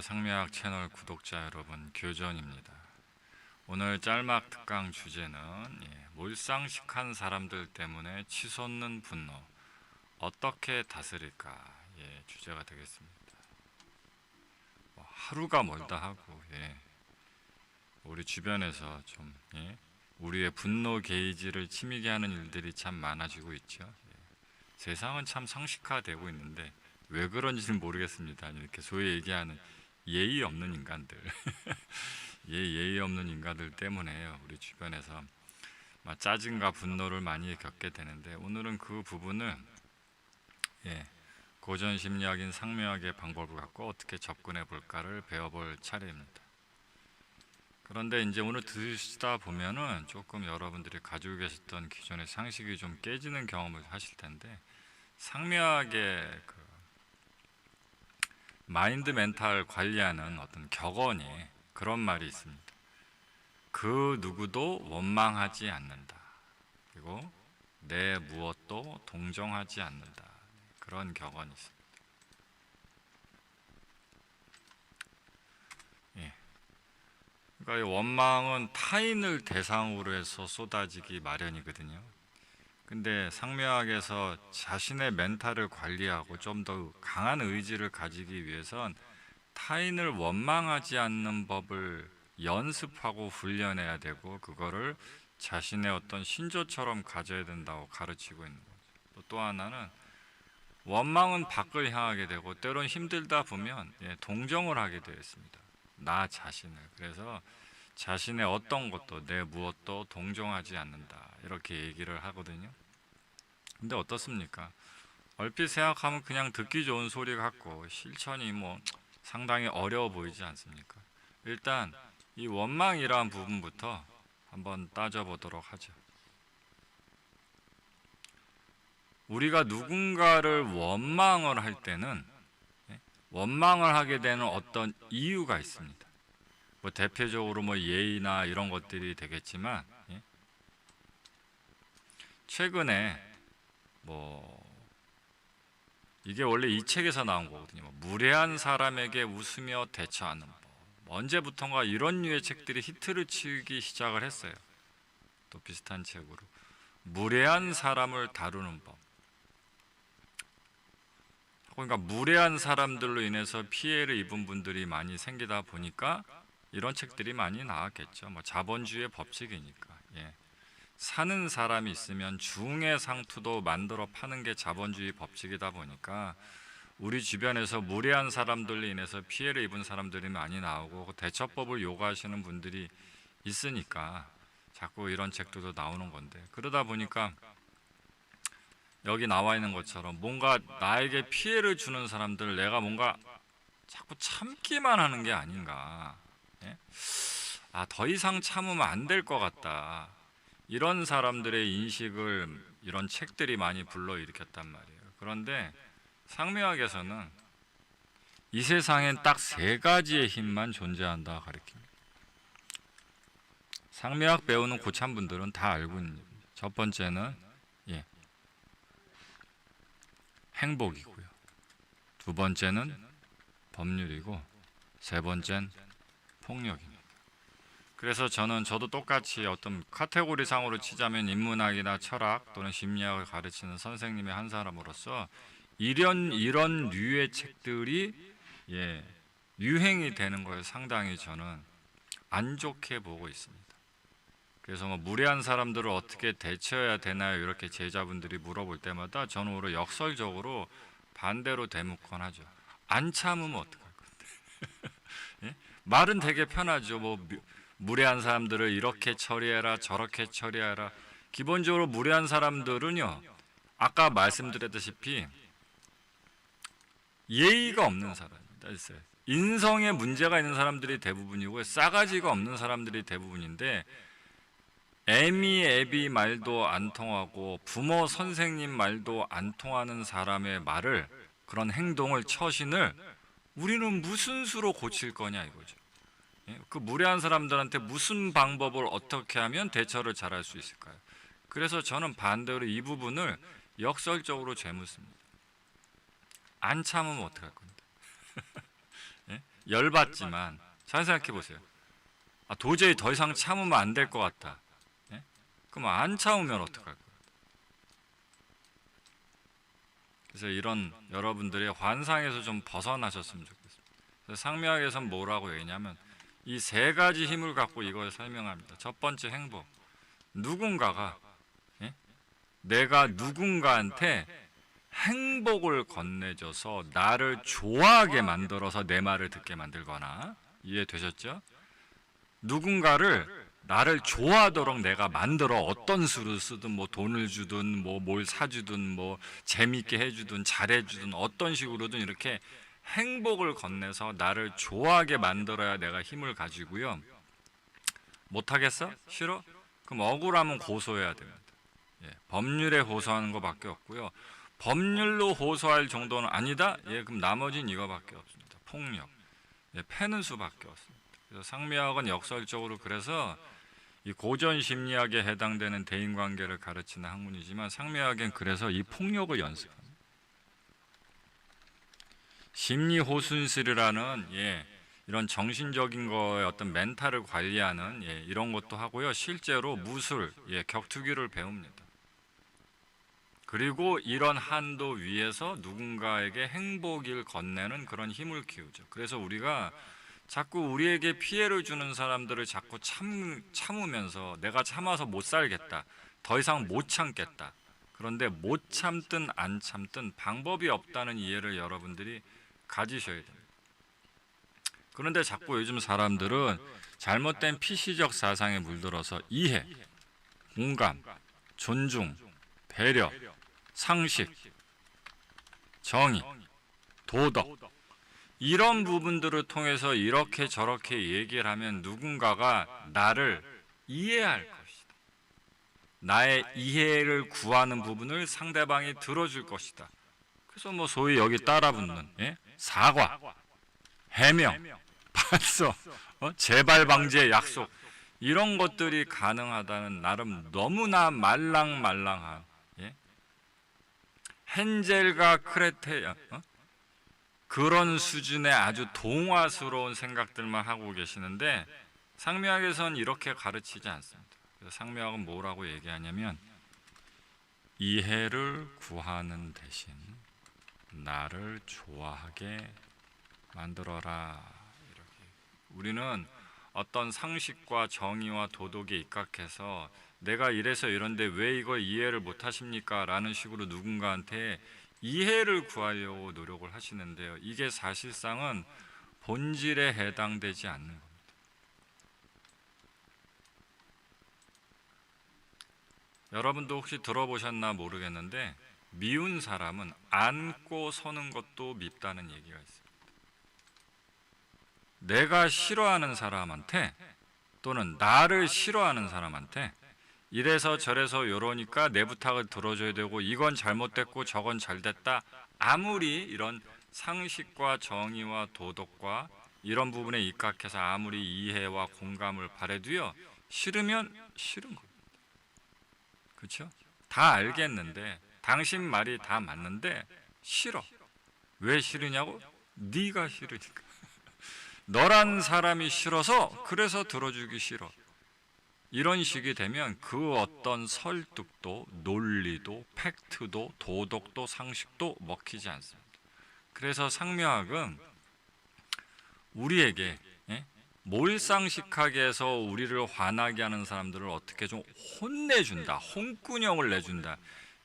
안녕하세요. 상미학 채널 구독자 여러분, 교전입니다. 오늘 짤막 특강 주제는 몰상식한 사람들 때문에 치솟는 분노 어떻게 다스릴까 주제가 되겠습니다. 하루가 멀다 하고 우리 주변에서 좀 우리의 분노 게이지를 치미게 하는 일들이 참 많아지고 있죠. 세상은 참 상식화되고 있는데 왜 그런지는 모르겠습니다. 이렇게 소위 얘기하는 예의 없는 인간들 예의 없는 인간들 때문에 우리 주변에서 짜증과 분노를 많이 겪게 되는데, 오늘은 그 부분을 고전 심리학인 상묘학의 방법을 갖고 어떻게 접근해 볼까를 배워볼 차례입니다. 그런데 이제 오늘 들으시다 보면은 조금 여러분들이 가지고 계셨던 기존의 상식이 좀 깨지는 경험을 하실 텐데, 상묘학의 마인드 멘탈 관리하는 어떤 격언이 그런 말이 있습니다. 그 누구도 원망하지 않는다. 그리고 내 무엇도 동정하지 않는다. 그런 격언이 있습니다. 그러니까 이 원망은 타인을 대상으로 해서 쏟아지기 마련이거든요. 근데 상묘학에서 자신의 멘탈을 관리하고 좀 더 강한 의지를 가지기 위해선 타인을 원망하지 않는 법을 연습하고 훈련해야 되고, 그거를 자신의 어떤 신조처럼 가져야 된다고 가르치고 있는 거죠. 또 하나는 원망은 밖을 향하게 되고, 때론 힘들다 보면 동정을 하게 되어 있습니다. 나 자신을. 그래서 자신의 어떤 것도 내 무엇도 동정하지 않는다, 이렇게 얘기를 하거든요. 근데 어떻습니까? 얼핏 생각하면 그냥 듣기 좋은 소리 같고 실천이 상당히 어려워 보이지 않습니까? 일단 이 원망이라는 부분부터 한번 따져보도록 하죠. 우리가 누군가를 원망을 할 때는 원망을 하게 되는 어떤 이유가 있습니다. 대표적으로 예의나 이런 것들이 되겠지만, 최근에 이게 원래 이 책에서 나온 거거든요. 무례한 사람에게 웃으며 대처하는 법. 언제부턴가 이런 류의 책들이 히트를 치기 시작을 했어요. 또 비슷한 책으로 무례한 사람을 다루는 법. 그러니까 무례한 사람들로 인해서 피해를 입은 분들이 많이 생기다 보니까 이런 책들이 많이 나왔겠죠. 자본주의의 법칙이니까. 사는 사람이 있으면 중의 상투도 만들어 파는 게 자본주의 법칙이다 보니까 우리 주변에서 무례한 사람들로 인해서 피해를 입은 사람들이 많이 나오고, 대처법을 요구하시는 분들이 있으니까 자꾸 이런 책들도 나오는 건데, 그러다 보니까 여기 나와 있는 것처럼 뭔가 나에게 피해를 주는 사람들을 내가 뭔가 자꾸 참기만 하는 게 아닌가, 더 이상 참으면 안 될 것 같다, 이런 사람들의 인식을 이런 책들이 많이 불러일으켰단 말이에요. 그런데 상묘학에서는 이 세상엔 딱 세 가지의 힘만 존재한다 가르칩니다. 상묘학 배우는 고참분들은 다 알고 있는 겁니다. 첫 번째는 행복이고요. 두 번째는 법률이고, 세 번째는 폭력입니다. 그래서 저도 똑같이 어떤 카테고리 상으로 치자면 인문학이나 철학 또는 심리학을 가르치는 선생님의 한 사람으로서 이런 류의 책들이 유행이 되는 걸 상당히 저는 안 좋게 보고 있습니다. 그래서 무례한 사람들을 어떻게 대처해야 되나요? 이렇게 제자분들이 물어볼 때마다 저는 오히려 역설적으로 반대로 대묻곤하죠. 안 참으면 어떡할 건데? 말은 되게 편하죠. 무례한 사람들을 이렇게 처리해라, 저렇게 처리해라. 기본적으로 무례한 사람들은요, 아까 말씀드렸다시피 예의가 없는 사람입니다. 인성에 문제가 있는 사람들이 대부분이고 싸가지가 없는 사람들이 대부분인데, 애비 말도 안 통하고 부모 선생님 말도 안 통하는 사람의 말을, 그런 행동을, 처신을 우리는 무슨 수로 고칠 거냐 이거죠. 그 무례한 사람들한테 무슨 방법을 어떻게 하면 대처를 잘할 수 있을까요? 그래서 저는 반대로 이 부분을 역설적으로 재묻습니다. 안 참으면 어떡할 건데? 열받지만 잘 생각해 보세요. 도저히 더 이상 참으면 안 될 것 같다. 예? 그럼 안 참으면 어떡할 거예요? 그래서 이런 여러분들의 환상에서 좀 벗어나셨으면 좋겠습니다. 그래서 상명학에서는 뭐라고 얘기냐면 이 세 가지 힘을 갖고 이걸 설명합니다. 첫 번째 행복. 누군가가 내가 누군가한테 행복을 건네줘서 나를 좋아하게 만들어서 내 말을 듣게 만들거나, 이해되셨죠? 누군가를 나를 좋아하도록 내가 만들어 어떤 수를 쓰든 뭐 돈을 주든 뭐 뭘 사주든 뭐 재밌게 해주든 잘해주든 어떤 식으로든 이렇게 행복을 건네서 나를 좋아하게 만들어야 내가 힘을 가지고요. 못하겠어? 싫어? 그럼 억울하면 고소해야 됩니다. 법률에 호소하는 것밖에 없고요. 법률로 호소할 정도는 아니다? 그럼 나머지는 이거밖에 없습니다. 폭력. 패는 수밖에 없습니다. 그래서 상미학은 역설적으로 그래서 이 고전 심리학에 해당되는 대인관계를 가르치는 학문이지만 상미학은 그래서 이 폭력을 연습합니다. 심리호순술이라는 이런 정신적인 거에 어떤 멘탈을 관리하는 이런 것도 하고요. 실제로 무술, 격투기를 배웁니다. 그리고 이런 한도 위에서 누군가에게 행복을 건네는 그런 힘을 키우죠. 그래서 우리가 자꾸 우리에게 피해를 주는 사람들을 자꾸 참으면서 내가 참아서 못 살겠다, 더 이상 못 참겠다. 그런데 못 참든 안 참든 방법이 없다는 이해를 여러분들이 가지셔야 됩니다. 그런데 자꾸 요즘 사람들은 잘못된 피시적 사상에 물들어서 이해, 공감, 존중, 배려, 상식, 정의, 도덕 이런 부분들을 통해서 이렇게 저렇게 얘기를 하면 누군가가 나를 이해할 것이다. 나의 이해를 구하는 부분을 상대방이 들어줄 것이다. 그래서 뭐 소위 여기 따라붙는 사과, 해명, 반서, 재발 방지의 약속 이런 것들이 가능하다는 나름 너무나 말랑말랑한 헨젤과 크레테 그런 수준의 아주 동화스러운 생각들만 하고 계시는데 상미학에서는 이렇게 가르치지 않습니다. 상미학은 뭐라고 얘기하냐면 이해를 구하는 대신 나를 좋아하게 만들어라. 이렇게. 우리는 어떤 상식과 정의와 도덕에 입각해서 내가 이래서 이런데 왜 이걸 이해를 못 하십니까? 라는 식으로 누군가한테 이해를 구하려고 노력을 하시는데요. 이게 사실상은 본질에 해당되지 않는 겁니다. 여러분도 혹시 들어보셨나 모르겠는데 미운 사람은 안고 서는 것도 밉다는 얘기가 있습니다. 내가 싫어하는 사람한테 또는 나를 싫어하는 사람한테 이래서 저래서 요러니까 내 부탁을 들어줘야 되고 이건 잘못됐고 저건 잘됐다. 아무리 이런 상식과 정의와 도덕과 이런 부분에 입각해서 아무리 이해와 공감을 바래도요. 싫으면 싫은 겁니다. 그렇죠? 다 알겠는데 당신 말이 다 맞는데 싫어. 왜 싫으냐고? 네가 싫으니까. 너란 사람이 싫어서 그래서 들어주기 싫어. 이런 식이 되면 그 어떤 설득도 논리도 팩트도 도덕도 상식도 먹히지 않습니다. 그래서 상묘학은 우리에게 몰상식하게 해서 우리를 화나게 하는 사람들을 어떻게 좀 혼내준다, 홍군형을 내준다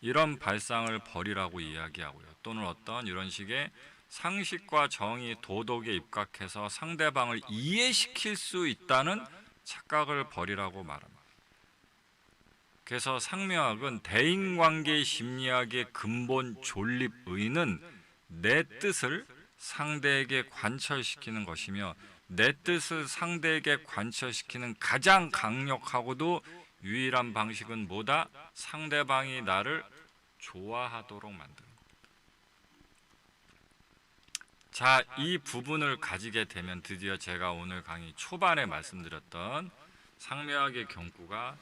이런 발상을 버리라고 이야기하고요. 또는 어떤 이런 식의 상식과 정의, 도덕에 입각해서 상대방을 이해시킬 수 있다는 착각을 버리라고 말합니다. 그래서 상묘학은 대인관계 심리학의 근본 존립의는 내 뜻을 상대에게 관철시키는 것이며 내 뜻을 상대에게 관철시키는 가장 강력하고도 유일한 방식은 뭐다? 상대방이 나를 좋아하도록 만드는 겁니다. 자, 이 부분을 가지게 되면 드디어 제가 오늘 강의 초반에 말씀드렸던 상묘학의 경구가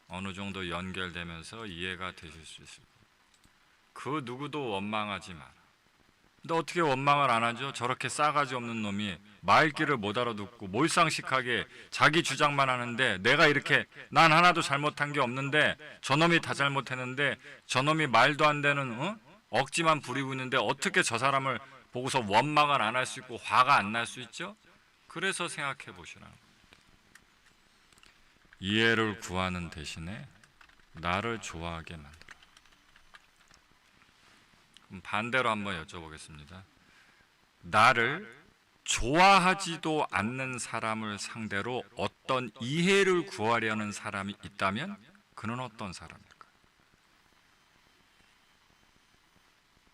어느 정도 연결되면서 이해가 되실 수 있을 겁니다. 그 누구도 원망하지 마라. 근데 어떻게 원망을 안 하죠? 저렇게 싸가지 없는 놈이 말귀를 못 알아듣고 몰상식하게 자기 주장만 하는데, 내가 이렇게 난 하나도 잘못한 게 없는데 저놈이 다 잘못했는데 저놈이 말도 안 되는 억지만 부리고 있는데 어떻게 저 사람을 보고서 원망을 안 할 수 있고 화가 안 날 수 있죠? 그래서 생각해 보시라. 이해를 구하는 대신에 나를 좋아하게 만들어. 그럼 반대로 한번 여쭤보겠습니다. 나를 좋아하지도 않는 사람을 상대로 어떤 이해를 구하려는 사람이 있다면 그는 어떤 사람일까?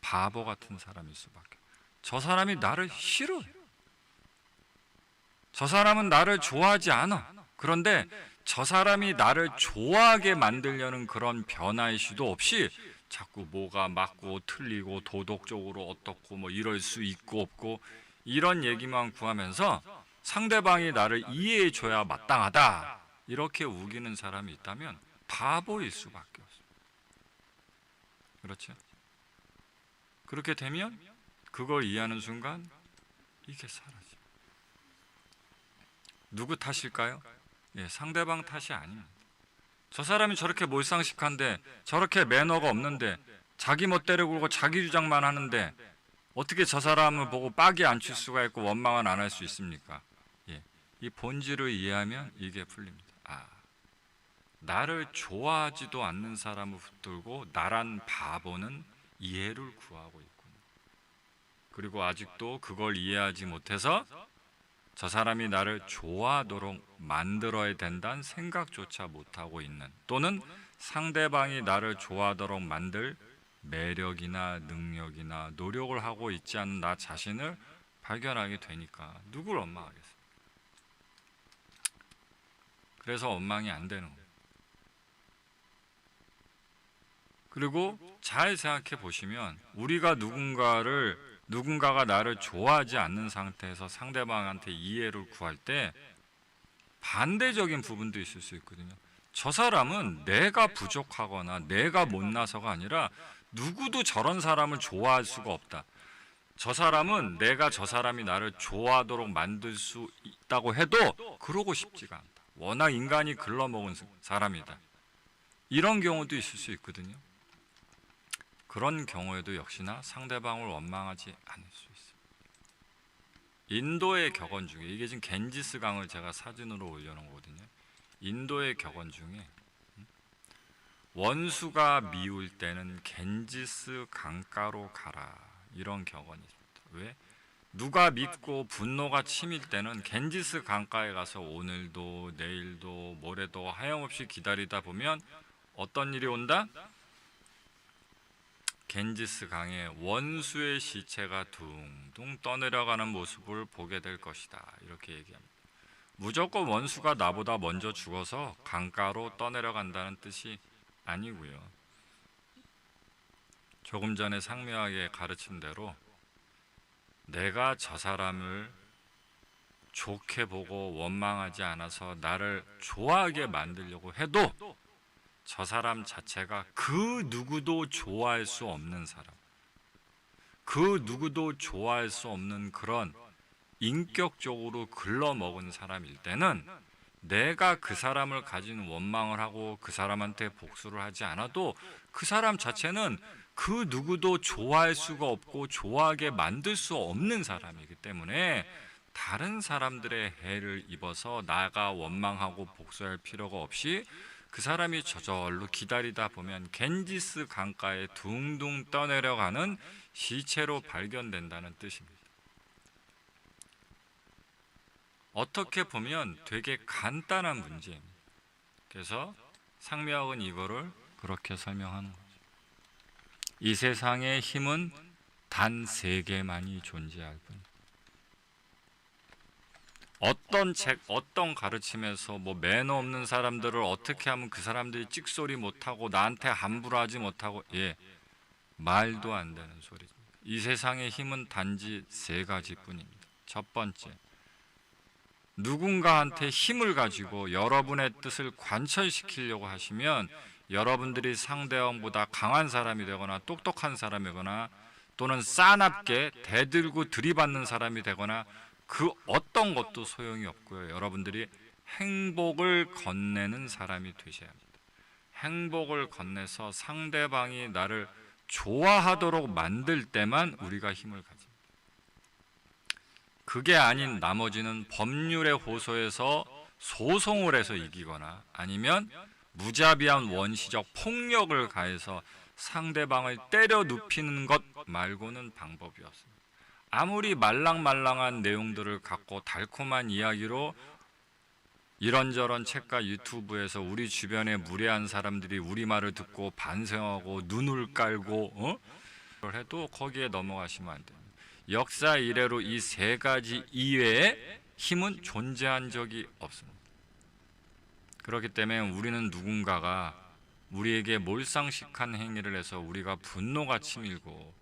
바보 같은 사람일 수밖에. 저 사람이 나를 싫어해. 저 사람은 나를 좋아하지 않아. 그런데 저 사람이 나를 좋아하게 만들려는 그런 변화의 시도 없이 자꾸 뭐가 맞고 틀리고 도덕적으로 어떻고 뭐 이럴 수 있고 없고 이런 얘기만 구하면서 상대방이 나를 이해해 줘야 마땅하다 이렇게 우기는 사람이 있다면 바보일 수밖에 없어요. 그렇죠? 그렇게 되면 그걸 이해하는 순간 이게 사라져요. 누구 탓일까요? 예, 상대방 탓이 아닙니다. 저 사람이 저렇게 몰상식한데, 저렇게 매너가 없는데, 자기 멋대로 굴고 자기 주장만 하는데 어떻게 저 사람을 보고 빡이 안 칠 수가 있고 원망은 안 할 수 있습니까? 예, 이 본질을 이해하면 이게 풀립니다. 나를 좋아하지도 않는 사람을 붙들고 나란 바보는 이해를 구하고 있군요. 그리고 아직도 그걸 이해하지 못해서 저 사람이 나를 좋아하도록 만들어야 된다는 생각조차 못하고 있는, 또는 상대방이 나를 좋아하도록 만들 매력이나 능력이나 노력을 하고 있지 않은 나 자신을 발견하게 되니까 누굴 원망하겠어요? 그래서 원망이 안 되는 거예요. 그리고 잘 생각해 보시면 우리가 누군가가 나를 좋아하지 않는 상태에서 상대방한테 이해를 구할 때 반대적인 부분도 있을 수 있거든요. 저 사람은 내가 부족하거나 내가 못나서가 아니라 누구도 저런 사람을 좋아할 수가 없다. 저 사람은 내가 저 사람이 나를 좋아하도록 만들 수 있다고 해도 그러고 싶지가 않다. 워낙 인간이 글러먹은 사람이다. 이런 경우도 있을 수 있거든요. 그런 경우에도 역시나 상대방을 원망하지 않을 수 있습니다. 인도의 격언 중에, 이게 지금 겐지스 강을 제가 사진으로 올려놓은 거거든요. 인도의 격언 중에 원수가 미울 때는 겐지스 강가로 가라, 이런 격언이 있습니다. 왜? 누가 믿고 분노가 치밀 때는 겐지스 강가에 가서 오늘도 내일도 모레도 하염없이 기다리다 보면 어떤 일이 온다? 겐지스 강에 원수의 시체가 둥둥 떠내려가는 모습을 보게 될 것이다, 이렇게 얘기합니다. 무조건 원수가 나보다 먼저 죽어서 강가로 떠내려간다는 뜻이 아니고요. 조금 전에 상묘하게 가르친 대로 내가 저 사람을 좋게 보고 원망하지 않아서 나를 좋아하게 만들려고 해도 저 사람 자체가 그 누구도 좋아할 수 없는 사람, 그 누구도 좋아할 수 없는 그런 인격적으로 글러먹은 사람일 때는 내가 그 사람을 가진 원망을 하고 그 사람한테 복수를 하지 않아도 그 사람 자체는 그 누구도 좋아할 수가 없고 좋아하게 만들 수 없는 사람이기 때문에 다른 사람들의 해를 입어서 나가 원망하고 복수할 필요가 없이 그 사람이 저절로 기다리다 보면 겐지스 강가에 둥둥 떠내려가는 시체로 발견된다는 뜻입니다. 어떻게 보면 되게 간단한 문제입니다. 그래서 상미학은 이거를 그렇게 설명하는 거죠. 이 세상의 힘은 단 3개만이 존재할 뿐. 어떤 책, 어떤 가르침에서 뭐 매너 없는 사람들을 어떻게 하면 그 사람들이 찍소리 못하고 나한테 함부로 하지 못하고, 말도 안 되는 소리입니다. 이 세상의 힘은 단지 3가지 뿐입니다. 첫 번째, 누군가한테 힘을 가지고 여러분의 뜻을 관철시키려고 하시면 여러분들이 상대방보다 강한 사람이 되거나 똑똑한 사람이거나 또는 싸납게 대들고 들이받는 사람이 되거나 그 어떤 것도 소용이 없고요. 여러분들이 행복을 건네는 사람이 되셔야 합니다. 행복을 건네서 상대방이 나를 좋아하도록 만들 때만 우리가 힘을 가집니다. 그게 아닌 나머지는 법률에 호소해서 소송을 해서 이기거나 아니면 무자비한 원시적 폭력을 가해서 상대방을 때려 눕히는 것 말고는 방법이 없습니다. 아무리 말랑말랑한 내용들을 갖고 달콤한 이야기로 이런저런 책과 유튜브에서 우리 주변에 무례한 사람들이 우리말을 듣고 반성하고 눈을 깔고 그걸 해도 거기에 넘어가시면 안 됩니다. 역사 이래로 이 세 가지 이외에 힘은 존재한 적이 없습니다. 그렇기 때문에 우리는 누군가가 우리에게 몰상식한 행위를 해서 우리가 분노가 치밀고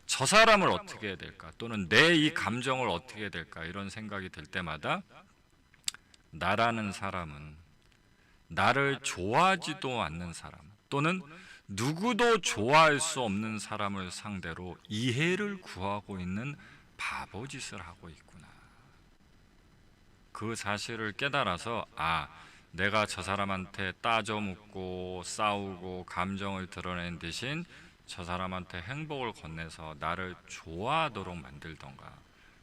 저 사람을 어떻게 해야 될까 또는 내 이 감정을 어떻게 해야 될까 이런 생각이 들 때마다 나라는 사람은 나를 좋아하지도 않는 사람 또는 누구도 좋아할 수 없는 사람을 상대로 이해를 구하고 있는 바보짓을 하고 있구나. 그 사실을 깨달아서 내가 저 사람한테 따져 묻고 싸우고 감정을 드러낸 대신 저 사람한테 행복을 건네서 나를 좋아하도록 만들던가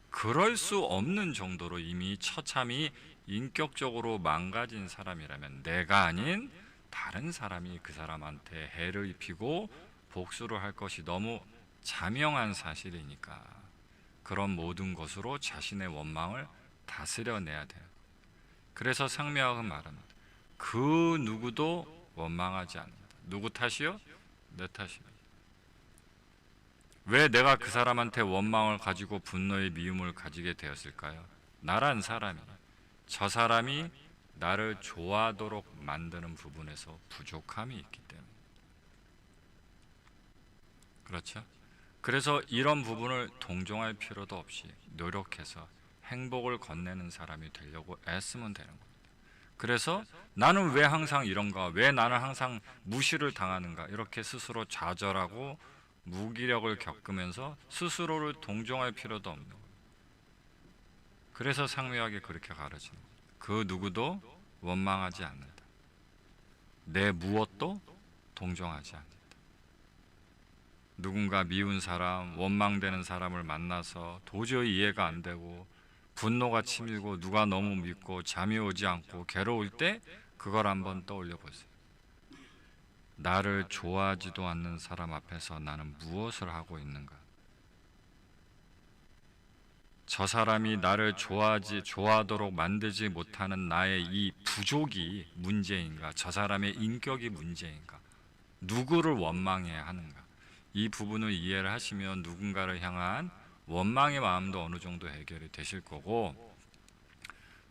그럴 수 없는 정도로 이미 처참히 인격적으로 망가진 사람이라면 내가 아닌 다른 사람이 그 사람한테 해를 입히고 복수를 할 것이 너무 자명한 사실이니까 그런 모든 것으로 자신의 원망을 다스려내야 돼요. 그래서 상미학은 말합니다. 그 누구도 원망하지 않는다. 누구 탓이요? 내 탓입니다. 왜 내가 그 사람한테 원망을 가지고 분노의 미움을 가지게 되었을까요? 나란 사람이 저 사람이 나를 좋아하도록 만드는 부분에서 부족함이 있기 때문에 그렇죠? 그래서 이런 부분을 동정할 필요도 없이 노력해서 행복을 건네는 사람이 되려고 애쓰면 되는 겁니다. 그래서 나는 왜 항상 이런가? 왜 나는 항상 무시를 당하는가? 이렇게 스스로 좌절하고 무기력을 겪으면서 스스로를 동정할 필요도 없는 거예요. 그래서 상미학이 그렇게 가르치는 거예요. 그 누구도 원망하지 않는다. 내 무엇도 동정하지 않는다. 누군가 미운 사람, 원망되는 사람을 만나서 도저히 이해가 안 되고 분노가 치밀고 누가 너무 밉고 잠이 오지 않고 괴로울 때 그걸 한번 떠올려 보세요. 나를 좋아하지도 않는 사람 앞에서 나는 무엇을 하고 있는가? 저 사람이 나를 좋아하도록 만들지 못하는 나의 이 부족이 문제인가? 저 사람의 인격이 문제인가? 누구를 원망해야 하는가? 이 부분을 이해를 하시면 누군가를 향한 원망의 마음도 어느 정도 해결이 되실 거고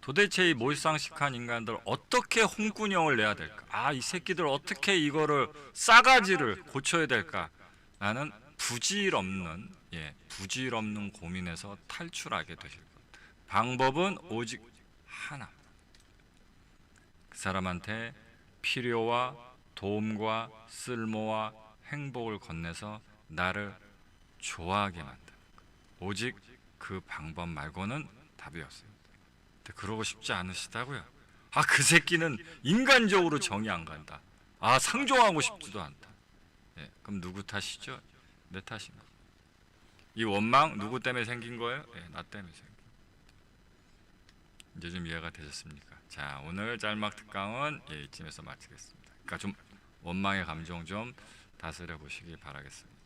도대체 이 몰상식한 인간들 어떻게 홍군형을 내야 될까? 이 새끼들 어떻게 이거를 싸가지를 고쳐야 될까? 라는 부질없는 고민에서 탈출하게 되실 겁니다. 방법은 오직 하나. 그 사람한테 필요와 도움과 쓸모와 행복을 건네서 나를 좋아하게 만드는 것. 오직 그 방법 말고는 답이 없습니다. 근데 그러고 싶지 않으시다고요? 그 새끼는 인간적으로 정이 안 간다. 상종하고 싶지도 않다. 그럼 누구 탓이죠? 내 탓입니다. 이 원망 누구 때문에 생긴 거예요? 나 때문에 생긴 거예요. 이제 좀 이해가 되셨습니까? 자, 오늘 짤막 특강은 이쯤에서 마치겠습니다. 그러니까 좀 원망의 감정 좀 다스려 보시기 바라겠습니다.